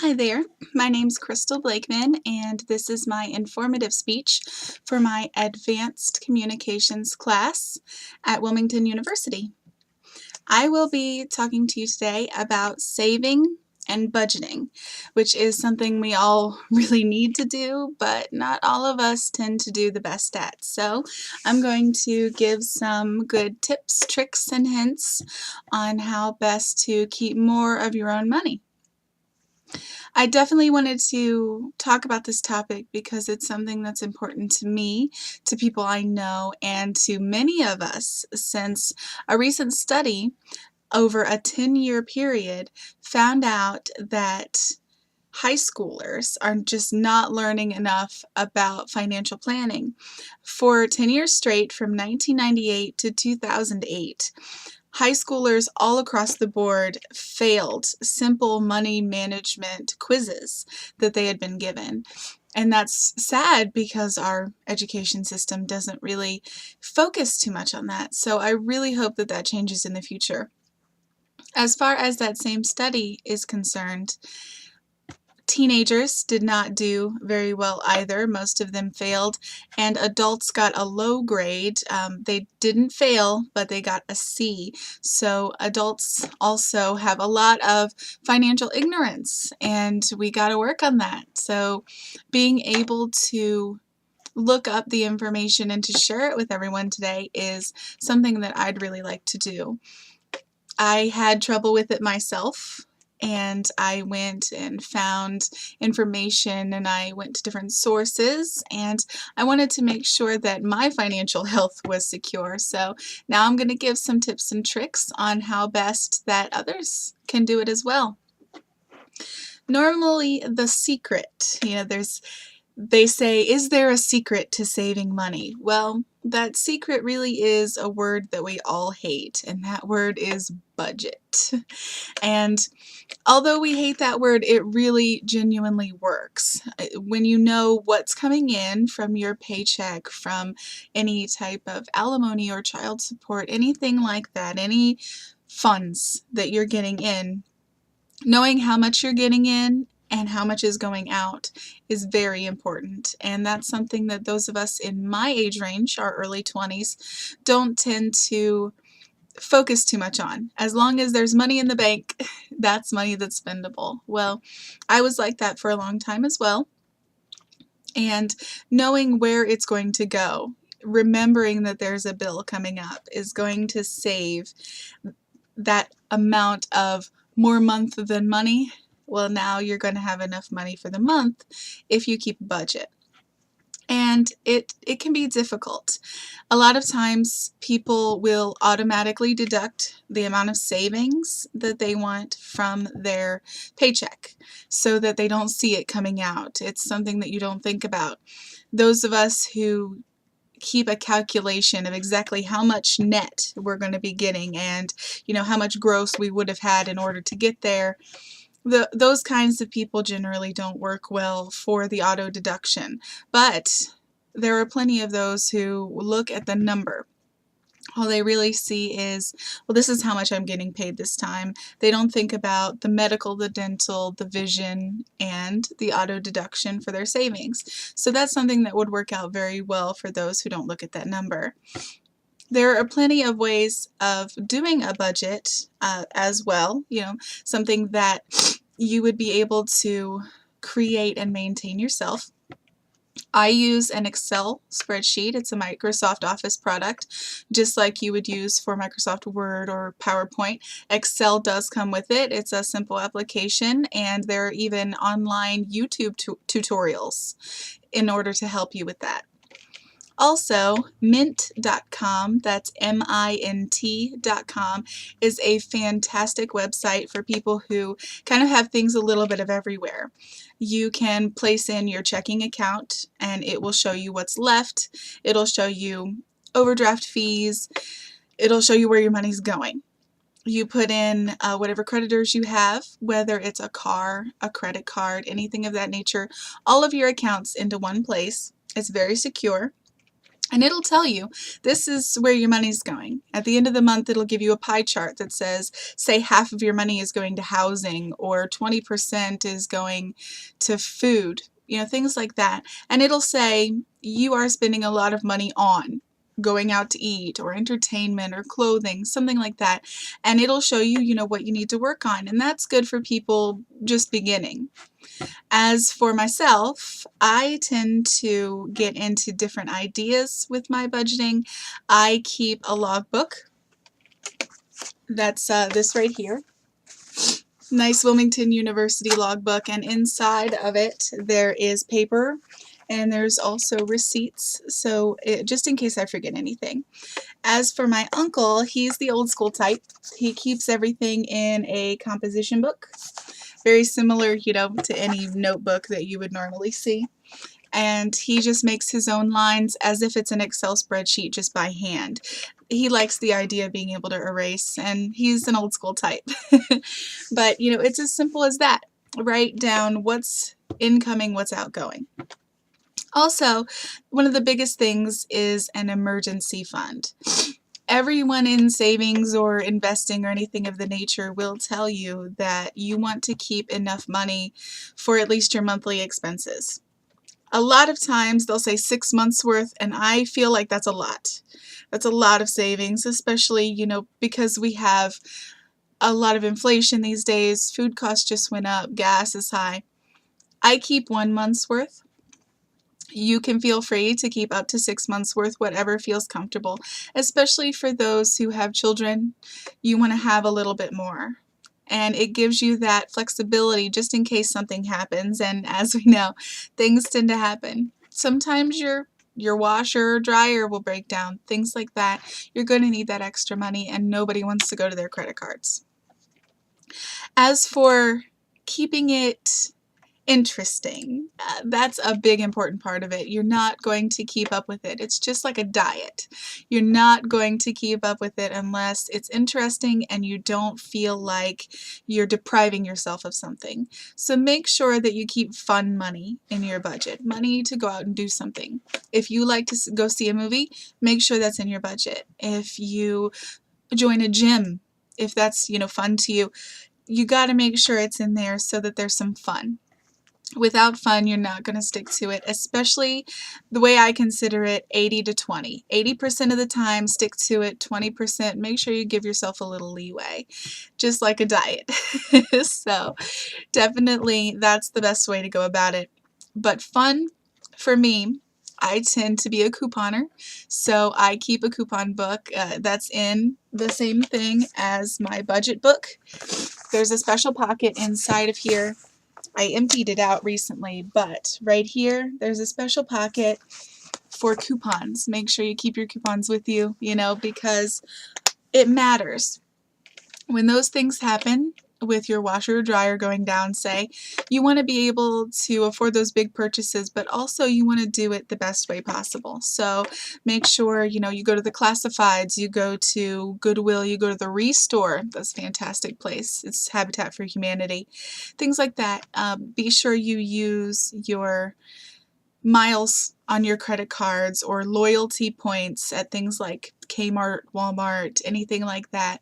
Hi there, my name's Crystal Blakeman, and this is my informative speech for my Advanced Communications class at Wilmington University. I will be talking to you today about saving and budgeting, which is something we all really need to do, but not all of us tend to do the best at. So I'm going to give some good tips, tricks, and hints on how best to keep more of your own money. I definitely wanted to talk about this topic because it's something that's important to me, to people I know, and to many of us, since a recent study over a 10-year period found out that high schoolers are just not learning enough about financial planning. For 10 years straight, from 1998 to 2008, high schoolers all across the board failed simple money management quizzes that they had been given. And that's sad because our education system doesn't really focus too much on that. So I really hope that that changes in the future. As far as that same study is concerned, teenagers did not do very well either. Most of them failed, and adults got a low grade. They didn't fail, but they got a C. So adults also have a lot of financial ignorance, and we got to work on that. So being able to look up the information and to share it with everyone today is something that I'd really like to do. I had trouble with it myself, and I went and found information, and I went to different sources, and I wanted to make sure that my financial health was secure. So now I'm going to give some tips and tricks on how best that others can do it as well. Normally, the secret, they say, is there a secret to saving money? Well, that secret really is a word that we all hate, and that word is budget. And although we hate that word, it really genuinely works. When you know what's coming in from your paycheck, from any type of alimony or child support, anything like that, any funds that you're getting in, knowing how much you're getting in and how much is going out is very important. And that's something that those of us in my age range, our early 20s, don't tend to focus too much on. As long as there's money in the bank, that's money that's spendable. Well, I was like that for a long time as well. And knowing where it's going to go, remembering that there's a bill coming up, is going to save that amount of more month than money. Well, now you're going to have enough money for the month if you keep a budget. And it can be difficult. A lot of times people will automatically deduct the amount of savings that they want from their paycheck so that they don't see it coming out. It's something that you don't think about. Those of us who keep a calculation of exactly how much net we're going to be getting and how much gross we would have had in order to get there, those kinds of people generally don't work well for the auto deduction. But there are plenty of those who look at the number. All they really see is, well, this is how much I'm getting paid this time. They don't think about the medical, the dental, the vision, and the auto deduction for their savings. So that's something that would work out very well for those who don't look at that number. There are plenty of ways of doing a budget as well, something that you would be able to create and maintain yourself. I use an Excel spreadsheet. It's a Microsoft Office product, just like you would use for Microsoft Word or PowerPoint. Excel does come with it. It's a simple application, and there are even online YouTube tutorials in order to help you with that. Also, Mint.com, that's MINT.com, is a fantastic website for people who kind of have things a little bit of everywhere. You can place in your checking account and it will show you what's left. It'll show you overdraft fees. It'll show you where your money's going. You put in whatever creditors you have, whether it's a car, a credit card, anything of that nature, all of your accounts into one place. It's very secure. And it'll tell you, this is where your money's going. At the end of the month, it'll give you a pie chart that says, say half of your money is going to housing, or 20% is going to food, things like that. And it'll say, you are spending a lot of money on going out to eat or entertainment or clothing, something like that. And it'll show you, what you need to work on. And that's good for people just beginning. As for myself, I tend to get into different ideas with my budgeting. I keep a logbook. That's this right here. Nice Wilmington University logbook, and inside of it there is paper and there's also receipts, so just in case I forget anything. As for my uncle, he's the old school type. He keeps everything in a composition book. Very similar, to any notebook that you would normally see. And he just makes his own lines as if it's an Excel spreadsheet, just by hand. He likes the idea of being able to erase, and he's an old school type. But, it's as simple as that. Write down what's incoming, what's outgoing. Also, one of the biggest things is an emergency fund. Everyone in savings or investing or anything of the nature will tell you that you want to keep enough money for at least your monthly expenses. A lot of times they'll say 6 months worth, and I feel like that's a lot. That's a lot of savings, especially, because we have a lot of inflation these days. Food costs just went up, gas is high. I keep 1 month's worth. You can feel free to keep up to 6 months worth, whatever feels comfortable, especially for those who have children. You want to have a little bit more, and it gives you that flexibility just in case something happens. And as we know, things tend to happen. Sometimes your washer or dryer will break down, things like that. You're going to need that extra money, and nobody wants to go to their credit cards. As for keeping it interesting, that's a big important part of it. You're not going to keep up with it. It's just like a diet. You're not going to keep up with it unless it's interesting and you don't feel like you're depriving yourself of something. So make sure that you keep fun money in your budget, money to go out and do something. If you like to go see a movie, make sure that's in your budget. If you join a gym, if that's fun to you, you got to make sure it's in there so that there's some fun. Without fun, you're not going to stick to it, especially the way I consider it, 80 to 20. 80% of the time, stick to it. 20%, make sure you give yourself a little leeway, just like a diet. So definitely that's the best way to go about it. But fun, for me, I tend to be a couponer, so I keep a coupon book that's in the same thing as my budget book. There's a special pocket inside of here. I emptied it out recently, but right here, there's a special pocket for coupons. Make sure you keep your coupons with you, because it matters. When those things happen, with your washer or dryer going down, say, you want to be able to afford those big purchases, but also you want to do it the best way possible. So make sure, you go to the classifieds, you go to Goodwill, you go to the Restore. That's a fantastic place. It's Habitat for Humanity. Things like that. Be sure you use your miles on your credit cards or loyalty points at things like Kmart, Walmart, anything like that.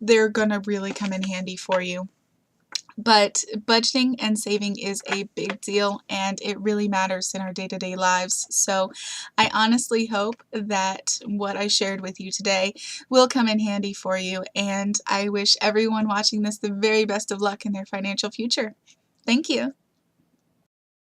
They're going to really come in handy for you. But budgeting and saving is a big deal, and it really matters in our day-to-day lives. So I honestly hope that what I shared with you today will come in handy for you, and I wish everyone watching this the very best of luck in their financial future. Thank you.